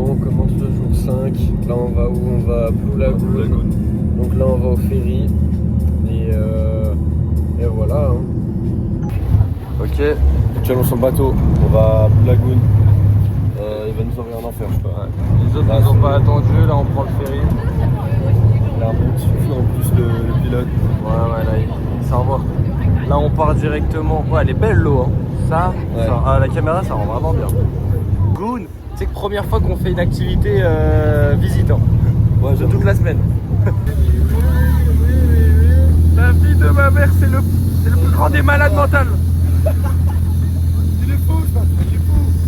on commence le jour 5. Là on va où? On va à Blue Lagoon. Donc là on va au ferry. Et voilà. Hein. Ok, actuellement sur le bateau, on va à Blue Lagoon. Il va nous envoyer en enfer, je crois. Ouais. Les autres nous ont pas attendu, là on prend le ferry. Là un bon petit souffle en plus le pilote. Ouais, là il s'envoie. Là on part directement. Ouais, elle est belle l'eau. Hein. Ça, à la caméra ça rend vraiment bien. Goon, c'est que première fois qu'on fait une activité visitant. Ouais, de toute la semaine. La vie de ma mère, c'est le plus grand des malades mentales. Il est fou, ça.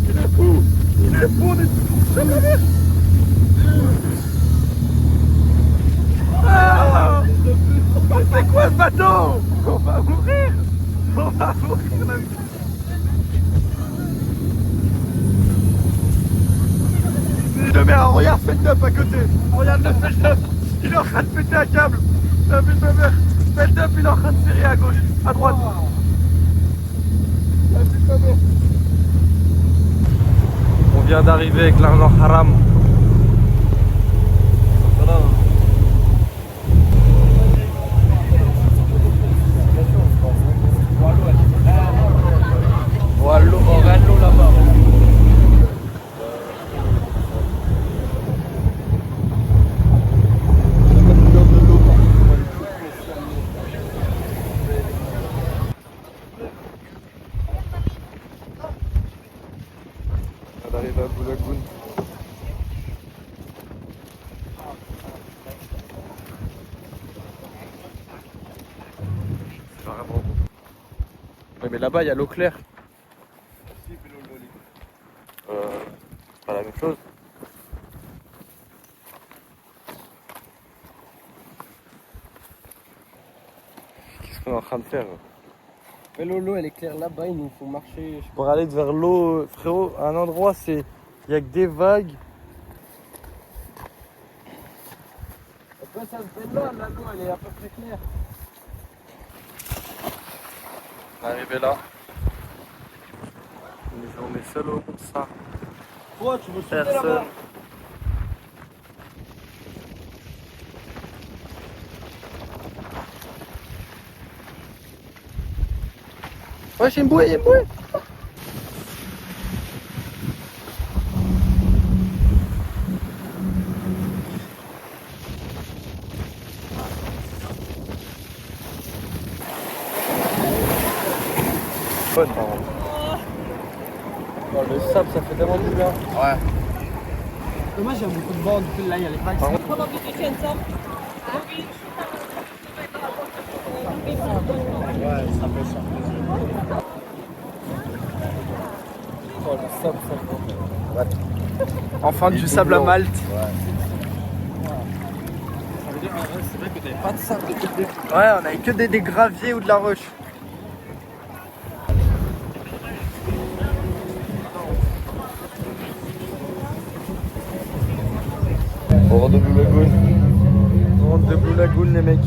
Il est fou. C'est ma mère. Ah, c'est quoi ce bateau? On va mourir. La vie. De merde, regarde Fed-Up à côté. Regarde le Fed-Up. Il est en train de péter un câble. La vie de ma mère. Fed-Up, il est en train de serrer à gauche, à droite. La vie de ma mère. On vient d'arriver avec l'argent haram. Voilà. On a l'eau là-bas. On arrive à Blue Lagoon. C'est vraiment bon. Ouais, mais là-bas il y a l'eau claire. C'est pas la même chose. Qu'est-ce qu'on est en train de faire? Mais l'eau elle est claire là-bas, il nous faut marcher. Pour aller vers l'eau, frérot, à un endroit c'est. Il n'y a que des vagues. Après ça se fait là, l'eau elle est à peu près claire. On est arrivé là. Une journée solo comme ça. Toi tu veux sauter là-bas? Ouais, j'ai une bouée, Bonne, par contre. Oh, le sable, ça fait tellement du bien. Ouais. Dommage, il y a beaucoup de vent, du coup là, il y a les vagues. Ouais, ça fait ça. Oh, le sable, ça fait. Enfin, du sable à Malte. Ouais. Ça veut dire, c'est vrai que t'avais pas de sable depuis le début. Ouais, on avait que des graviers ou de la roche. On rentre de Blue Lagoon. On rentre de Blue Lagoon, les mecs.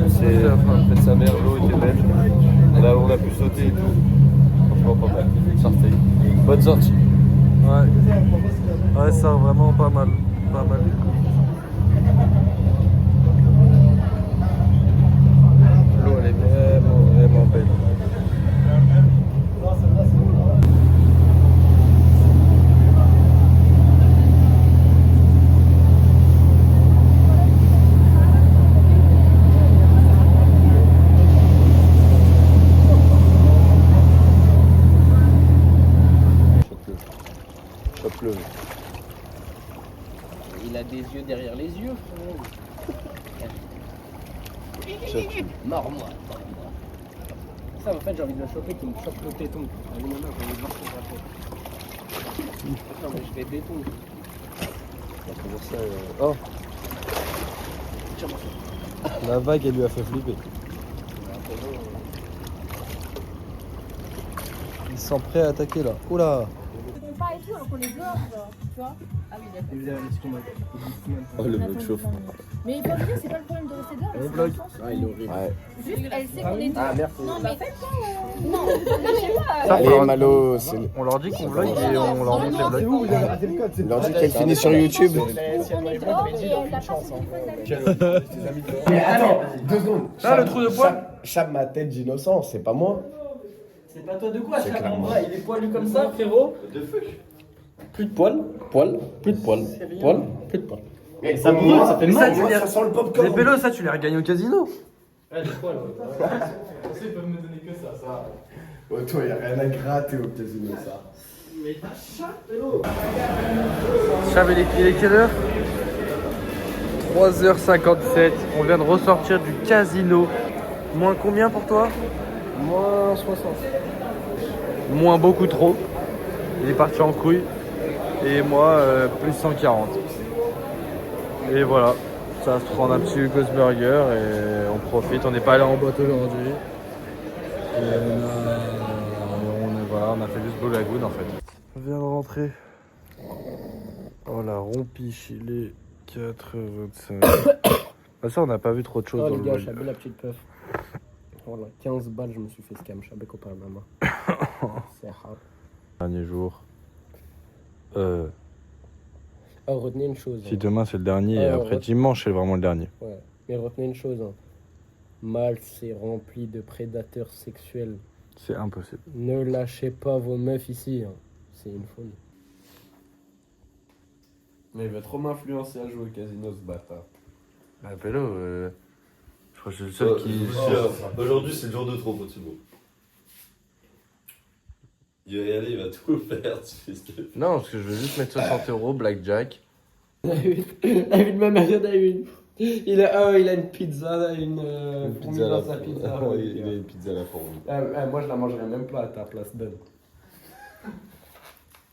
C'est la patate. C'est sa mère, l'eau était belle. Et là, on a pu sauter et tout. Franchement, pas mal. Sortez. Bonne sortie. Ouais, ça vraiment pas mal. Pas mal. L'eau, elle est vraiment belle. Chope-le. Il a des yeux derrière les yeux. Chope-le. Mors-moi. Ça, en fait, j'ai envie de le choper, qu'il me chope le téton. Allez, maman, j'ai envie de voir ce qu'on va faire. Non, mais je vais béton. Comment ça Oh, la vague, elle lui a fait flipper. Ils sont prêts à attaquer là. Oula! Pas et tout, alors qu'on les gorge, tu vois. Et vous avez un petit combat. Oh, le mec chauffe. Mais il faut dire, c'est pas le problème de rester dehors. On vlog. Ah, il est horrible. Ouais. Juste, elle sait qu'on est Ah, deux. merci. Non, mais faites pas. Non, je sais pas. Allez, Malo, On leur dit qu'on vlog et on leur montre les vlogs. Vous avez raté le code. on leur dit qu'elle finit sur YouTube. On est dehors et elle a pas son téléphone d'ami. Mais attends, 2 secondes. Ah, le trou de poil. Chape ma tête d'innocent, c'est pas moi. C'est pas toi de quoi, C'est ça clairement. il est poilu comme ça, frérot. Plus de poils, plus de poils, plus de poils. Mais ça brûle, ça fait mal. Ça sent le popcorn. Les pélos, ça tu les regagnes au casino. Ouais, les poils. Ils peuvent me donner que ça. Ouais, toi, y'a rien à gratter au casino, ça. Mais t'as chat, frérot. Chab, il est quelle heure? 3h57. On vient de ressortir du casino. Moins combien pour toi? Moins 60. Moins beaucoup trop. Il est parti en couille. Et moi, plus 140. Et voilà. Ça va se prendre un petit Hugo's Burger et on profite. On n'est pas allé en boîte aujourd'hui. Et on a fait juste Blue Lagoon en fait. On vient de rentrer. Oh la rompiche, il est 4h25. Ah ça on n'a pas vu trop de choses Oh dans les le gars, vlog. Chabé la petite puff. Voilà, 15 balles, je me suis fait scam. Chabé copain maman. C'est hard. Dernier jour. Oh, retenez une chose. Si demain c'est le dernier et Ah, après ouais. dimanche c'est vraiment le dernier. Ouais. Mais retenez une chose. Hein. Malte, c'est rempli de prédateurs sexuels. C'est impossible. Ne lâchez pas vos meufs ici. Hein. C'est une folie. Mais il va trop m'influencer à jouer au casino, ce bâtard. Bah Pélo, je crois que je suis le seul qui... Aujourd'hui, c'est le jour de trop, Thibaut. Il va y aller, il va tout faire, tu fais ce que tu fais. Non, parce que je veux juste mettre 60 €, blackjack. La vie de ma mère, il y en a une. Il a une pizza, une Pizza à la dans sa pizza. fourmi. Ouais, il a une pizza à la fourmi. Moi, je la mangerais même pas à ta place, Ben.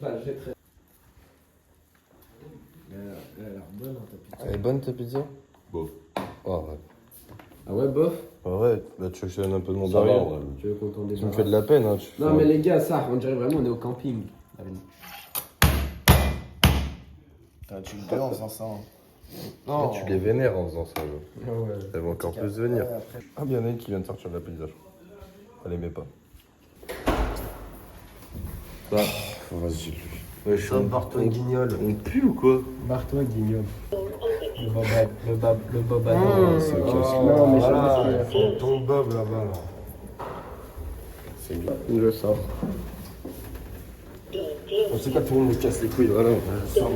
Bah, j'ai très... Elle a l'air bonne, hein, ta pizza. Elle est bonne ta pizza? Bof. Oh ouais. Ah ouais, bof. Bah ouais, bah tu veux que je te donne un peu de mon Ça va, derrière. en vrai. Tu veux qu'on t'en Tu me débarrasse? fais de la peine, hein. Non, mais les gars, ça, on dirait vraiment on est au camping. Tu le gueules en faisant ça. Non, tu les vénères en faisant ça. Ah ouais. Elles vont encore plus venir. Ah, bien, il y en a une qui vient de sortir de la pizza, je crois. Elle aimait pas. Bah, Vas-y, lui. ouais, je suis Barre-toi, guignol. On pue ou quoi? Barre-toi, guignol. Le bob. c'est ok, c'est Non, mais voilà. je sais pas. Ton bob là-bas, là. C'est bien. Je sors. On sait pas, tout le monde me casse les couilles, voilà. Je sors.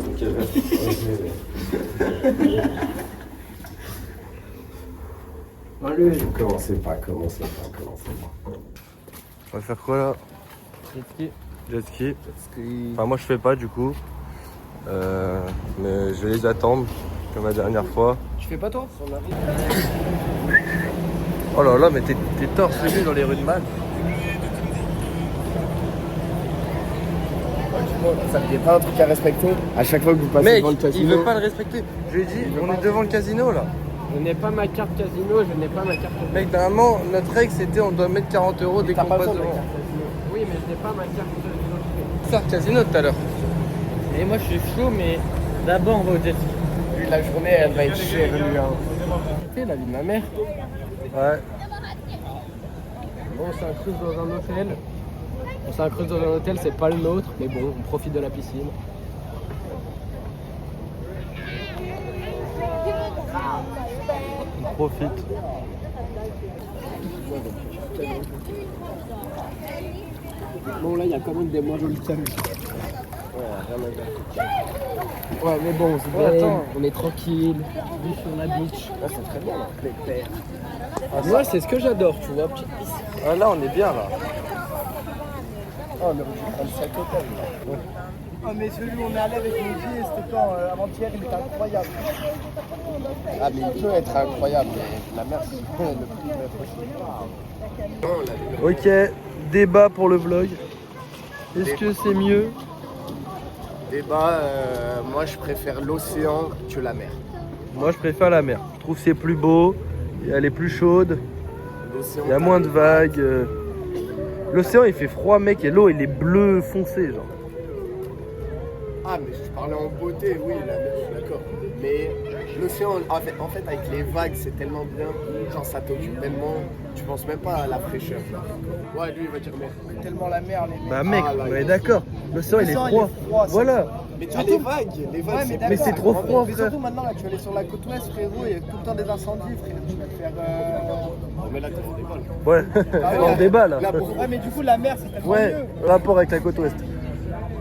Ok, Allez. Commencez pas. On va faire quoi là? Jet ski. Enfin, moi je fais pas du coup. Mais je vais les attendre, comme la dernière fois. Tu fais pas toi? Oh là là, mais t'es torse nu dans les rues de Man. Ça n'est pas un truc à respecter. À chaque fois que vous passez Mec, devant le il casino. veut pas le respecter. Je lui ai dit, on est devant le casino là. Je n'ai pas ma carte casino, je n'ai pas ma carte casino. Mec, normalement, notre règle c'était on doit mettre 40 € dès T'as qu'on pas passe besoin de devant. ma carte casino. Oui, mais je n'ai pas ma carte d'identité. Faire casino tout à l'heure. Et moi je suis chaud, mais d'abord on va au jet ski. Lui, la journée, elle va être chère, lui. Hein. Tu sais, la vie de ma mère. Ouais. Bon, on s'incruste dans un hôtel. On s'incruste dans un hôtel, c'est pas le nôtre, mais bon, on profite de la piscine. On profite. Bon, là, il y a quand même des moins jolis camus. Ouais, mais bon, c'est Ouais, attends. on est tranquille, vue sur la beach. Ah, c'est très bien, là, les pères. Moi, c'est ce que j'adore, tu vois, petite piscine. Ah, là, on est bien là. Oh, on aurait dû prendre 5 hôtels. Ah mais celui où on est allé avec nos filles, c'était quand avant-hier, il était incroyable. Ah, mais il peut être incroyable, mais la mère, c'est le plus Ok, débat pour le vlog. Est-ce que c'est mieux? Débat, moi je préfère l'océan que la mer. Moi je préfère la mer. Je trouve que c'est plus beau, elle est plus chaude, L'océan, il y a moins de vagues. L'océan il fait froid mec et l'eau il est bleu foncé genre. Ah, mais je parlais en beauté, oui, la mer, je suis d'accord. Mais l'océan, en fait, avec les vagues, c'est tellement bien. Genre, ça t'occupe tellement. Tu penses même pas à la fraîcheur. Ouais, lui, il va dire mer. Tellement la mer, les mecs. Bah mec, Ah, là, on est d'accord. L'océan il est L'océan, froid. ça. Voilà. Mais tu as les vagues. Les vagues, Ouais, c'est d'accord. c'est trop froid, Mais frère. surtout maintenant, là, tu vas aller sur la côte ouest, frérot, il y a tout le temps des incendies, frère. Tu vas te faire. Non, mais là, t'as des balles. Ouais. Ah On débat là. Là, Ouais, mais du coup, la mer, c'est tellement Ouais, mieux. rapport avec la côte ouest.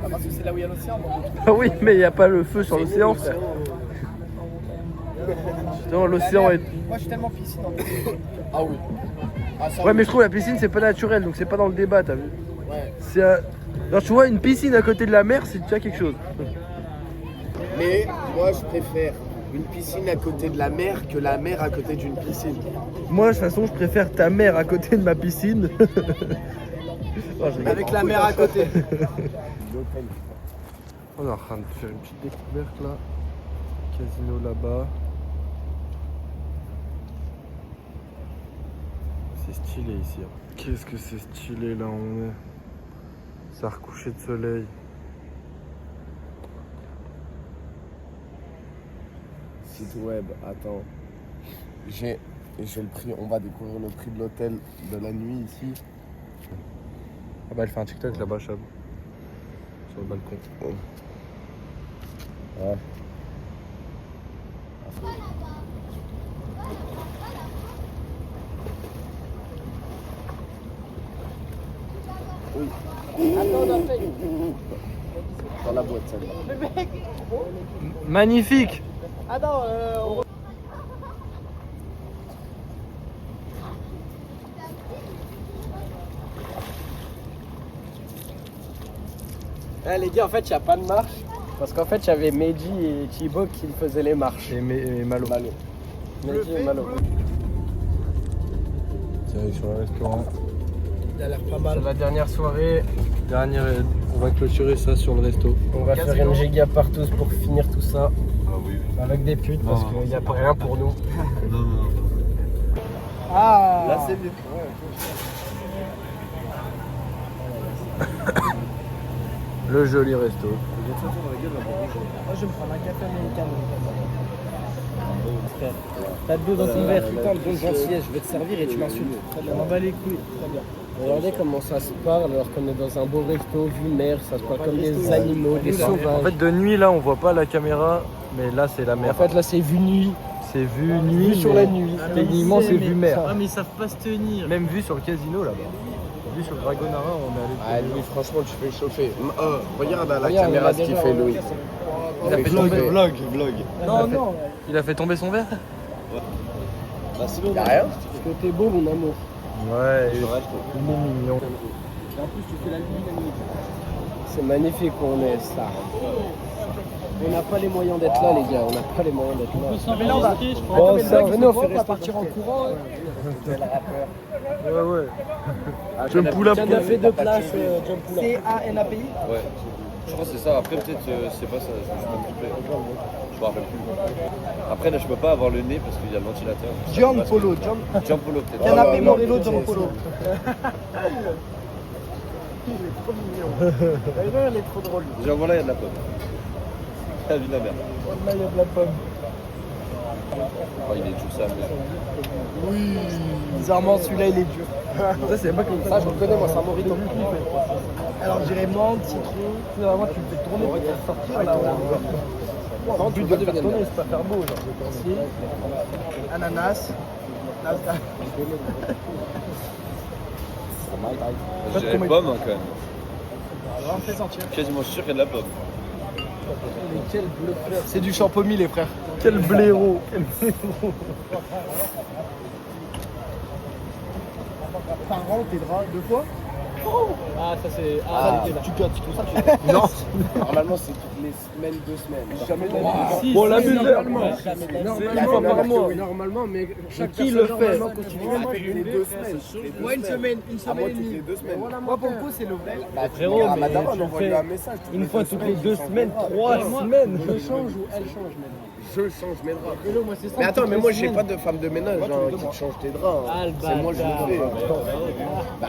Ah, parce que c'est là où il y a l'océan, moi, je trouve. Ah oui, mais il n'y a pas le feu sur l'océan, frère. Non, l'océan La est. mer, moi, je suis tellement piscine en fait. Ah oui. Ah, ça, Ouais, mais je trouve la piscine c'est pas naturel, donc c'est pas dans le débat, t'as vu. Ouais. C'est genre tu vois une piscine à côté de la mer, c'est déjà quelque chose. Mais moi, je préfère une piscine à côté de la mer que la mer à côté d'une piscine. Moi, de toute façon, je préfère ta mère à côté de ma piscine. Oh, je rigole. Avec la mer à côté. On est en train de faire une petite découverte là. Casino là-bas. C'est stylé ici. Hein. Qu'est-ce que c'est stylé là où on est. Ça a recouché de soleil. Site web, attends. J'ai le prix, on va découvrir le prix de l'hôtel de la nuit ici. Ah bah elle fait un TikTok là-bas, Chab. Sur le balcon. Ouais. Oui. Dans la boîte celle-là. Magnifique. Attends, Les gars, en fait, il n'y a pas de marche. Parce qu'en fait, il y avait Mehdi et Thibaut qui me faisaient les marches. Et Malo. Mehdi et Malo. Direction le restaurant. il a l'air pas C'est mal. la dernière soirée. Dernière, on va clôturer ça sur le resto. On va faire une giga partout pour finir tout ça. Ah oui. Avec des putes parce qu'il n'y a pas rien pour nous. Non, non. Ah Là c'est mieux. Le joli resto. Moi, je vais me prendre un café américain. T'as de l'eau dans ton verre, putain, de bonne gentillesse, je vais te servir et tu m'insultes. Je m'en bats les couilles. Très bien. Regardez comment ça se parle alors qu'on est dans un beau resto, vue mer, ça se parle comme des animaux, des En sauvages. fait, de nuit là, on voit pas la caméra, mais là, c'est la mer. En fait, là, c'est vue nuit, c'est vue nuit. vue sur mais la nuit. Techniquement, c'est vue mer. Ah, mais ils savent pas se tenir. Même vue sur le casino là-bas. Vue sur le Dragonara, on est allé. Ah lui franchement tu fais chauffer. Regarde à la Regarde, caméra on a ce qu'il déjà fait un- Louis. Il a fait tomber. Vlog. Non, non. Il a fait tomber son verre. Bah sinon, Y'a rien. Parce que t'es beau, mon amour. Ouais, il je reste. est mignon. En plus, tu fais la lumière. C'est magnifique où on est, ça. On n'a pas les moyens d'être là, les gars. On n'a pas les moyens d'être là. Mais là, on va. Bon, ça, venez, on fait partir en courant. Ouais, ouais. Jump pull up. Tiens, on a fait deux places, jump pull up. C-A-N-A-P-I. Ouais. Je crois que c'est ça. Après, peut-être, c'est pas ça. Je me trompais. Je me rappelle plus. Après, là, je peux pas avoir le nez parce qu'il y a le ventilateur. John Polo. John. Jean Polo, peut-être. Canapé Morello, John Polo. D'ailleurs, elle est trop drôle. Déjà, voilà, il y a de la pomme. La vie de la merde. Là, il y a de la pomme. Oh, il est dur, ça. Mais... Oui. Bizarrement, celui-là, il est dur. Ça, c'est pas comme Ça, je reconnais, moi, c'est un morito. Alors, je dirais menthe, citron. Moi, tu me fais tourner pour te sortir là. Le but de le faire tourner, c'est pas faire beau, genre. Merci. Ananas. Nasdaq. Je dirais pomme, hein, quand même. Alors, on fait sentir. Je suis quasiment sûr qu'il y a de la pomme. Mais quel bluffeur. C'est du champomis, les frères. Quel blaireau. Par an, tes draps 2 fois. Ah, ça c'est. Ah, tu cotes, tout ça, tu cotes. Non. Normalement c'est toutes les semaines, 2 semaines. Jamais Si, Bon, si, la si, bulle, normalement. Normalement, par mois. Normalement, mais chaque Qui le personne fait normalement continuellement toutes les 2 semaines. Ouais, une semaine À moi et toutes les demie. 2 semaines. Moi, pour le coup, c'est le vrai. Bah, frérot, à mais Madara, tu on envoie fais un message. Une fois toutes les 2 semaines, je 3 change semaines. Je change ou elle change même. Je change mes draps. Frérot, moi c'est ça. Mais attends, toutes mais les moi j'ai semaines. pas de femme de ménage hein, qui te change tes draps. Ah, le C'est moi je le bâtard. fais. Bah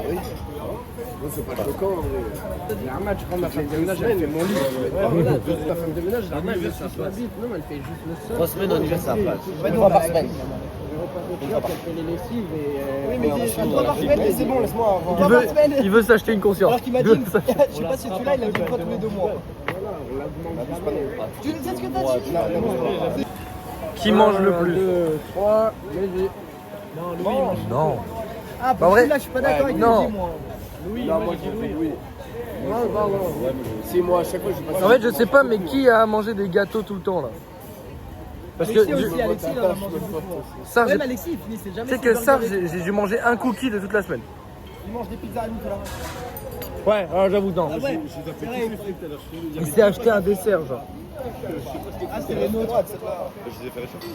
oui. Non, c'est pas choquant en vrai. L'arma, tu prends ma femme de ménage, elle fait mon lit. Ouais, voilà, ta femme de ménage, l'arma, elle fait sa bite. Non, elle fait juste le sol. 3 semaines en hiver, ça passe. Une fois par semaine. Elle fait les lessives et. Oui, mais une fois par semaine, mais c'est bon, laisse-moi avoir. Une fois par semaine. Il veut s'acheter une conscience. Alors qu'il m'a dit, je sais pas si celui-là, il a dit une fois tous les 2 mois. Tu sais ce que t'as dit? Qui mange le plus? 2, 3, vas-y. Non. Ah, Pas vrai? là, je suis pas d'accord avec non. Louis, moi. Non, moi je dis oui. Si, moi à chaque fois je passe. En fait, je sais pas, mais qui a mangé des gâteaux tout le temps là? Parce que Alexis aussi, Alexis, il en a mangé beaucoup. ça, Même Alexis, il finissait jamais. tu sais que ça, j'ai dû manger un cookie de toute la semaine. Il mange des pizzas à Nicolas. Ouais, alors j'avoue, non. Ah ouais, c'est vrai. Il s'est acheté un dessert, genre. Ah, c'est les nôtres. Je les ai fait réchauffer.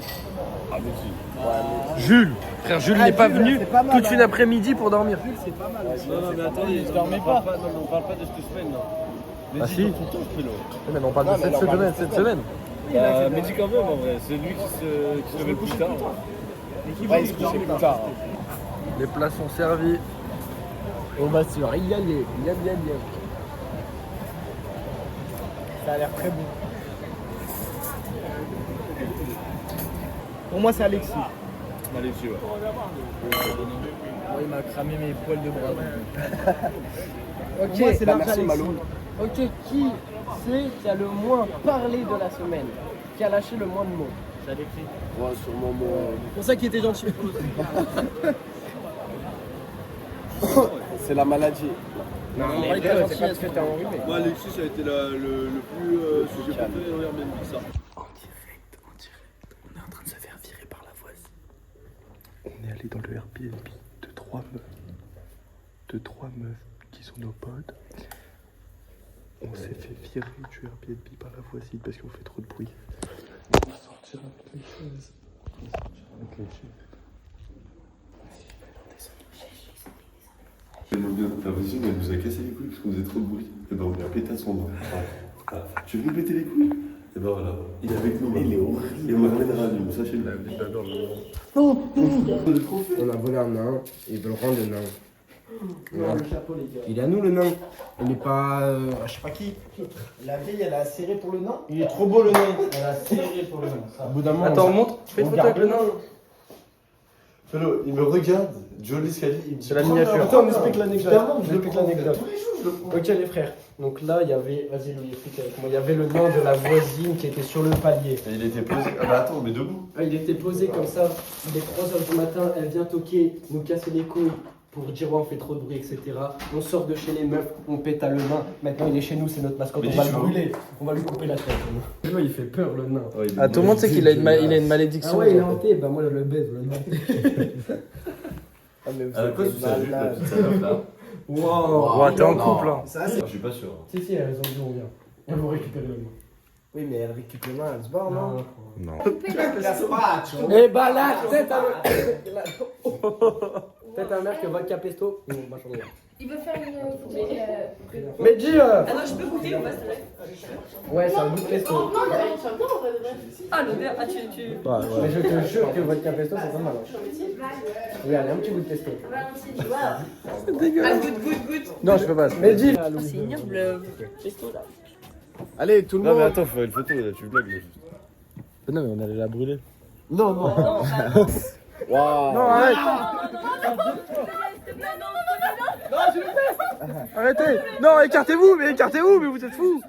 Jules, frère Jules n'est pas Jules, venu c'est pas mal, toute une après-midi pour dormir. C'est pas mal. Non, mais attendez, je dormais pas. Non, mais on parle pas de cette semaine, là. Ah si. Mais on parle de cette semaine. Mehdi quand même, en vrai. C'est lui qui se levait le plus tard. Ouais, il se couchait plus tard. Les plats sont servis. On va se régaler. Bien. Ça a l'air très bon. Pour moi, c'est Alexis. Alexis, ouais. Moi, il m'a cramé mes poils de bras. Ok, Moi, c'est Bah, l'argent merci Alexis. Malou. Ok, qui c'est qui a le moins parlé de la semaine? Qui a lâché le moins de mots? Ouais, sûrement moi. C'est pour ça qu'il était gentil. C'est la maladie. Non, mais Ouais, frère, t'es c'est parce que t'es enrhumé. Moi, Alexis, ça a été le plus sujet préféré au Airbnb, ça. En direct. On est en train de se faire virer par la voisine. On est allé dans le Airbnb de trois meufs qui sont nos potes. On s'est fait virer du Airbnb par la voisine parce qu'on fait trop de bruit. On va sortir avec les chaises. La voisine, elle nous a cassé les couilles parce qu'on faisait trop de bruit. Et ben, on lui a pété à son bras. Tu veux lui péter les couilles? Et ben voilà, il est avec nous. Il est horrible. Et on l'amènera à nous, sachez-le. On a volé un nain, il veut le rendre le nain. Il est à nous le nain. Il n'est pas. Je sais pas qui. La vieille, elle a serré pour le nain. Il est trop beau le nain. Elle a serré pour le nain. Au bout d'un moment. Attends, montre. Fais une photo avec le nain. Felo, il me regarde, Jolie Scali, il me dit. C'est la miniature. Attends, on explique l'anecdote. Je le prends. Tous les jours, je le prends. Ok, les frères. Donc là, il y avait. Vas-y, Louis, explique avec moi. Il y avait le nain de la voisine qui était sur le palier. Et il était posé. Ah bah attends, mais debout. Il était posé comme ça. Il est 3h du matin. Elle vient toquer, nous casser les couilles pour dire ouais, on fait trop de bruit, etc. On sort de chez les meufs, on pète à le nain. Maintenant, il est chez nous, c'est notre mascotte. Mais On va dis, le tu brûler. On va lui couper la tête. Il fait peur, le nain. Ah, tout le monde sait qu'il a une malédiction. Ah ouais, il est hanté. Bah, moi, je le baise. Le nain. Ah, mais vous À quoi êtes tu t'as vu la malade. petite salope là? Wow. Ouais, t'es en couple là. Ça, c'est. Je suis pas sûr. Si, elles ont dit on vient. Elles vont récupérer le nain. Oui, mais elle récupère le nain, elle se barre, non? Non. Eh bah là, tête à tête à mère que vodka pesto. Il veut faire une. Mais dis Ah non, je peux goûter ou pas, c'est vrai? Ouais, c'est un goût de pesto. Non, c'est un peu en vrai. Ah, l'odeur, ah, tu. Mais je te jure que vodka pesto, c'est pas mal. Oui, allez, un petit goût de pesto. Ah, goûte. Non, je peux pas. Mais dis C'est ignoble le pesto là. Allez, tout le Non, monde. mais attends, faut faire une photo là, tu blagues là. Non, mais on allait la brûler. Non, non. Waouh. Non, arrête. Arrêtez. Non, écartez-vous, mais vous êtes fous.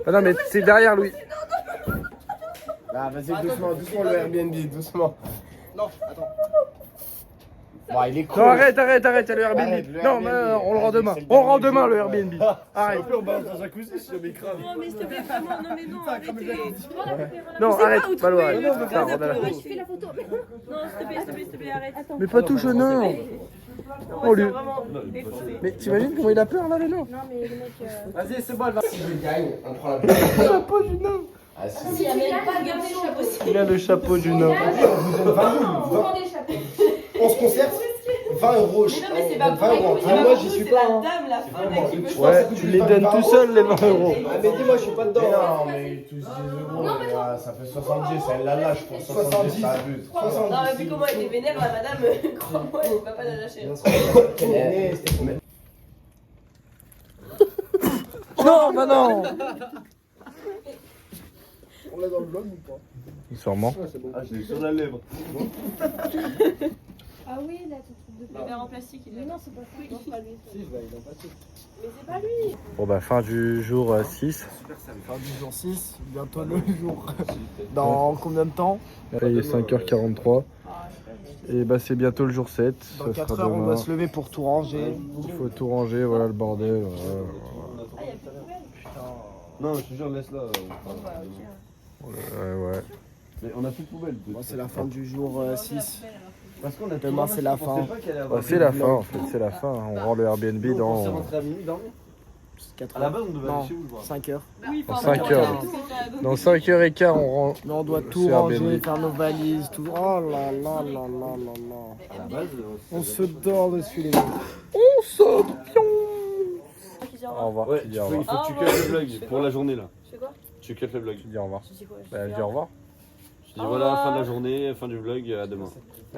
Ah non, mais c'est derrière Louis. Ah, vas-y, doucement, le Airbnb, doucement. Non, attends. Bon, il est cool. Non, arrête, il y a le Arrête, Airbnb. le Non, mais Airbnb. on le rend demain. C'est le On rend dernier demain le jour, Airbnb. Arrête. On balance dans un jacuzzi si jamais il crame. Non, mais s'il te plaît, vraiment, non, mais non, arrêtez. Non, Je sais arrête, pas où Balou, trouver arrête. le Ça, gars on a la pour photo. Je fais la photo. Non, s'il te plaît, arrête. Mais pas touche au nain. Non, Oh, lui. c'est vraiment défoncé. Mais t'imagines comment il a peur là, le nain? Non, mais le mec. Vas-y, c'est bon, elle va. Si je gagne, on prend la Chapeau du nain. Ah, si. Si, il y a même pas de chapeau. Il a le chapeau du nain. Vous vendez le chapeau. On se concerte. 20 euros. Mais non, mais c'est pas pour 20 les euros. couilles, Ah, c'est moi, pas j'y pour suis vous, pas. c'est la hein. dame, la folle, là, qui veut Ouais, tu les donnes tout seul les 20 euros. Ah, mais dis-moi, je suis pas dedans. Mais non, mais ils touchent 10 euros, ça fait 70, elle la lâche pour 70, ça abuse. Non, mais vu comment elle était vénère, la madame, crois-moi, elle va pas la lâcher. Non, bah non. On l'a dans le vlog ou pas? Sûrement. Ah, je l'ai sur la lèvre. Ah oui, là, ce truc de. Le verre en plastique, il est. Mais non, c'est pas ça. Non, c'est pas lui. Si, bah, il en passe. Mais c'est pas lui. Bon bah fin du jour 6. Fin du jour 6, bientôt le jour. Dans combien de temps? Là, il est 5h43. Et bah c'est bientôt le jour 7. Dans Ça 4 sera heures, on demain. va se lever pour tout ranger. Il faut tout ranger, voilà le bordel. Voilà. Ah, il y a plus de poubelle. Non, je te jure, laisse-la. Ouais. Mais on a plus de poubelle. Bon, c'est la fin du jour 6. Parce qu'on a Demain, c'est la fin. Bah, c'est la fin en fait, c'est la fin. On rend le Airbnb On s'est dans rentré à minuit dormir. 4 À la heures. base, on devait Non, aller chez vous, je crois. 5 heures. Oui, Dans enfin, 5 heures. Dans 5h15 on rend. Mais on doit C'est tout Airbnb. ranger, faire nos valises, tout. Oh là là là là là là. À la base, On se dort dessus les mecs. On saute. Qui dit au Au revoir. revoir. ouais, Tu il dis au faut revoir. que tu cut le vlog pour la journée là. Je fais quoi? Tu cut le vlog. Tu dis au revoir. Je dis quoi? Bah elle dit au revoir. Je dis voilà, fin de la journée, fin du vlog, à demain.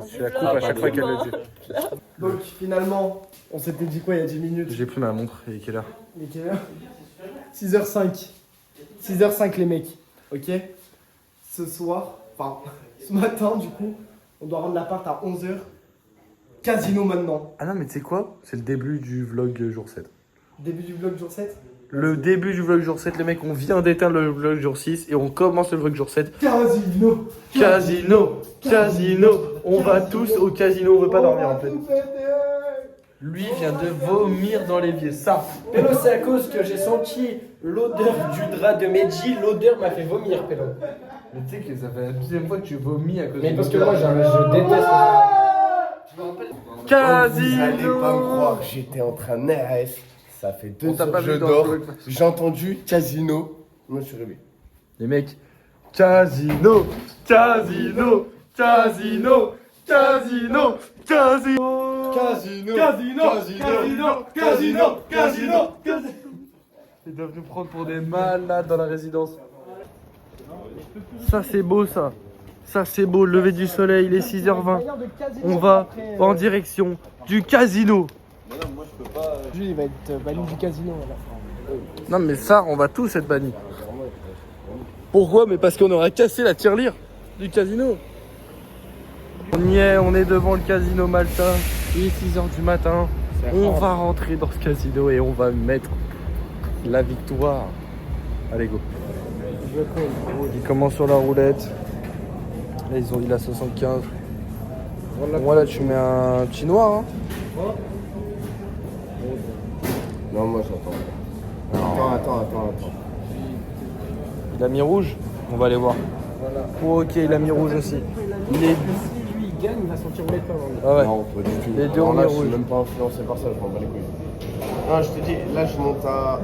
Tu la coupes à chaque fois qu'elle le dit. Donc finalement, on s'était dit quoi il y a 10 minutes? J'ai pris ma montre, il est quelle heure? Il est quelle heure? 6h05. 6h05 les mecs. Ok? Ce soir, enfin ce matin du coup, on doit rendre l'appart à 11h. Casino maintenant. Ah non mais tu sais quoi? C'est le début du vlog jour 7. Début du vlog jour 7. Le début du vlog jour 7, les mecs, on vient d'éteindre le vlog jour 6 et on commence le vlog jour 7. Casino. Casino, on va tous au casino, on veut pas dormir en fait. Lui vient de vomir dans l'évier, ça. Pélo, c'est à cause que j'ai senti l'odeur du drap de Medji. L'odeur m'a fait vomir, Pélo. Mais tu sais que ça fait la deuxième fois que tu vomis à cause Mais de parce que l'odeur. moi, je déteste. Vous allez Casino. pas me croire, j'étais en train de RS. Ça fait 2 On t'a heures pas que je vu dans dors. le vlog. J'ai entendu casino. Moi, je suis réveillé. Les mecs, casino. Casino. Casino. Ils doivent nous prendre pour des malades dans la résidence. Ça c'est beau ça. Ça c'est beau, le lever du soleil, il est 6h20. On va en direction du casino. Jules il va être banni du casino là. Non mais ça, on va tous être bannis. Pourquoi? Mais parce qu'on aura cassé la tirelire du casino. On y est, on est devant le casino maltain. Il est 6h du matin. On va rentrer dans ce casino et on va mettre la victoire. Allez go. Il commence sur la roulette. Là il a 75. Voilà, tu mets un petit noir. Hein. Non, moi, j'entends. Attends. Il a mis rouge. On va aller voir. Oh, ok, il a mis rouge aussi. Il est... Si lui il gagne, il va sentir les pains. Ah ouais. Non, pas du tout. Les deux Alors ont là, mis je suis rouge. même pas influencé par ça, je m'en bats les couilles. Non, je te dis, là, je monte à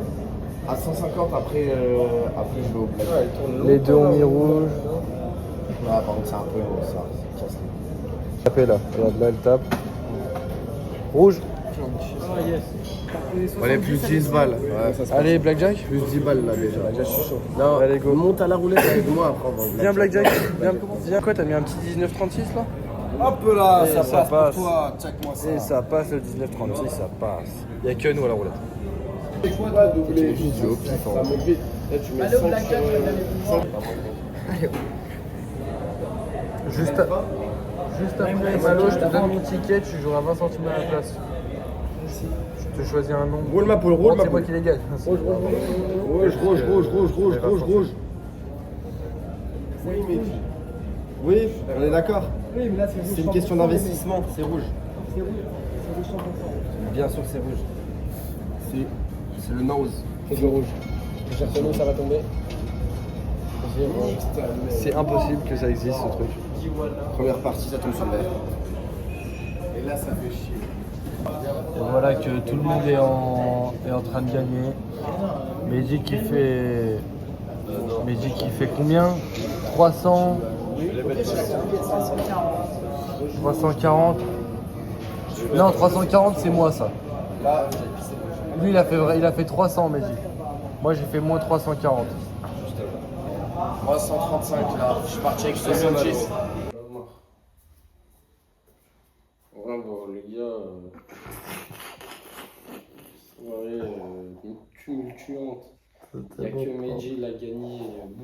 150, après je vais au black. Les deux ont mis rouge. Ah, par contre, c'est un peu long, ça. C'est casse. Tapez là. Regarde, là, elle tape. Rouge. Ah, yes. Allez, plus 10 balles. Ouais, ça se passe. Allez, Blackjack. Plus 10 balles là déjà. Là, je suis chaud. Non, allez, go. Monte à la roulette avec moi après. On va au Viens, Blackjack. Viens, quoi, t'as mis un petit 1936 là? Hop là, Et ça, ça passe passe. pour toi. Check-moi ça. Et ça passe le 1936, ça passe. Y'a que nous à la roulette. C'est quoi pas doubler vidéo, ça monte vite. Là, tu mets 5 sur Juste après Malo, je te donne mon ticket, tu joueras 20 centimes à la place. Je te choisis un nom. Roule ma poule, roule Bon, ma c'est moi poule. qui les gagne. Rouge. Oui, mais. Oui, on est d'accord. Oui, mais là c'est rouge. C'est une question d'investissement, c'est rouge. C'est rouge. C'est rouge 100%. Bien sûr, c'est rouge. C'est le nose. C'est du rouge. Je cherche l'eau, ça va tomber. C'est impossible que ça existe ce truc. Première partie, ça tombe sur le vert. Et là, ça fait chier. Et voilà que tout le monde est en train de gagner. Magic qui fait combien? 300 340. Non, 340 c'est moi ça. Lui il a fait 300 Mehdi. Moi j'ai fait moins 340. Moi 135 là, je suis parti avec 70. Ouais, bon, les gars, soirée tumultuante. Il n'y a que Meiji, il a gagné.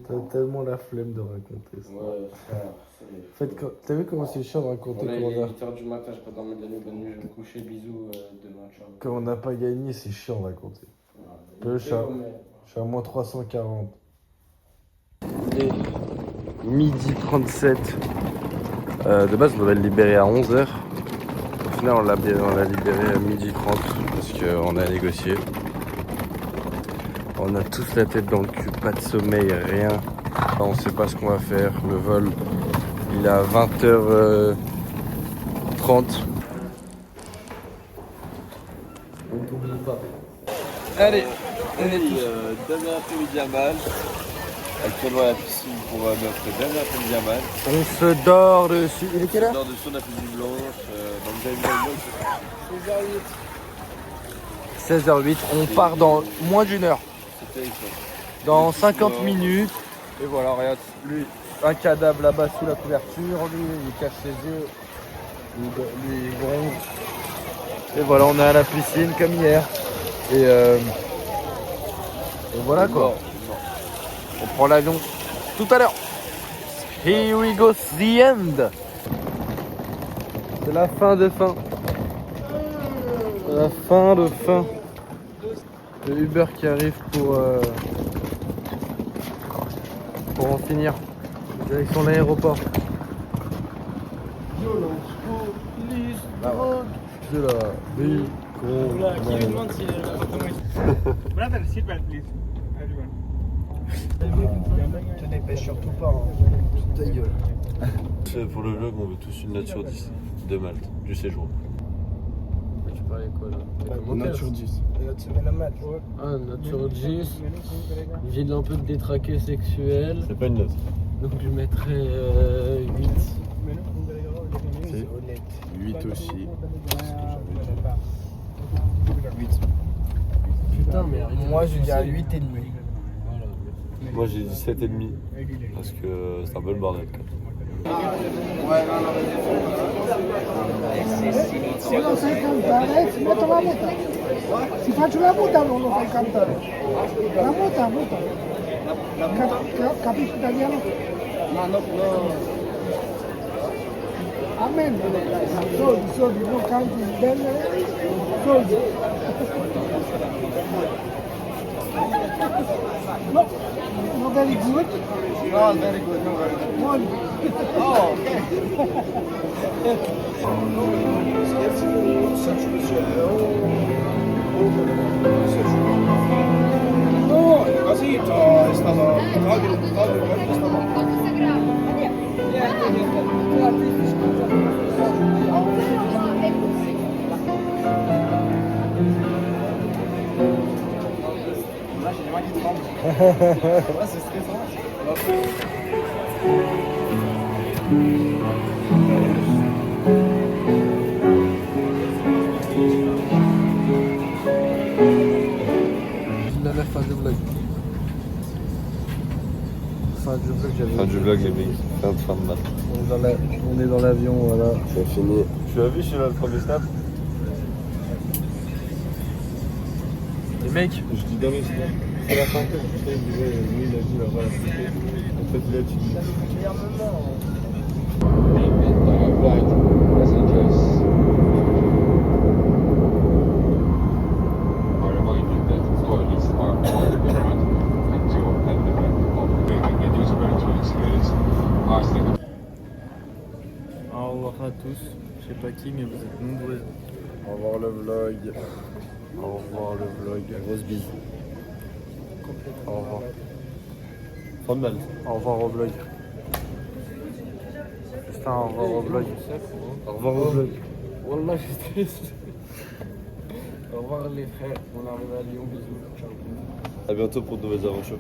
T'as tellement la flemme de raconter ça. Ouais, frère. En fait, t'as vu comment c'est chiant de raconter Là, il comment est 8h du matin, je peux pas dormir de la nuit, bonne nuit, je vais me coucher, bisous, demain, ciao. on n'a pas gagné, c'est chiant de raconter. Je suis à moins 340. Et midi 37. De base, on devait le libérer à 11h. Au final, on l'a libéré à midi 30 parce qu'on a négocié. On a tous la tête dans le cul, pas de sommeil, rien. On sait pas ce qu'on va faire. Le vol, il est à 20h30. On t'oublie pas. Allez, dernier après-midi à Mal. Actuellement à la piscine pour notre dernier après-midi à Mal. On se dort dessus. Il est quelle heure? Lors de son après-midi blanche, dans le Game 16h08. On part dans moins d'une heure. C'était ça. Dans 50 minutes. Et voilà, regarde, lui, un cadavre là-bas sous la couverture. Lui, il cache ses yeux. Lui, il bronze. Et voilà, on est à la piscine comme hier. Et voilà quoi. On prend l'avion tout à l'heure. Here we go, the end. C'est la fin de fin. C'est la fin de fin. Le Uber qui arrive pour en finir. Direction l'aéroport. C'est la vie qu'on Qui lui demande si Brother, sit well, please. Te dépêche surtout pas, hein. Ta gueule. Pour le vlog, on veut tous une note sur 10 de Malte, du séjour. Tu parlais quoi là? Note sur 10. Notre semaine à Malte. Ah, note sur 10. J'ai un peu de détraqué sexuel. C'est pas une note. Donc je mettrais 8. C'est honnête. 8 aussi. 8. Putain, mais Moi, je dis à 8,5. Moi j'ai dit 7,5 parce que c'est un peu le bordel. Si faccio la muta non lo fai cantare. La muta. Capisci italiano? No. Amen. Soldi, non canti bene. Soldi. No, not very good. No, very good, no very good. One. Oh, okay. No, così è stato C'est stressant. La fin du vlog. Fin du vlog, Fin du vlog, les mecs. Fin de Malte. On est dans l'avion, voilà. C'est fini. Tu as vu sur le premier snap? Les mecs, Je dis dans les snaps. C'est la fin que je sais, lui il a dit là-bas. En fait, là tu dis. au revoir à tous. Je sais pas qui, mais vous êtes nombreux. Au revoir le vlog. Au revoir le vlog. Grosse bise. Au revoir. Fin de Malte. Au revoir au vlog. Justin, au revoir au vlog. Au revoir au vlog. Wallah, je suis triste. Au revoir les frères, on arrive à Lyon, bisous. Ciao. A bientôt pour de nouvelles aventures.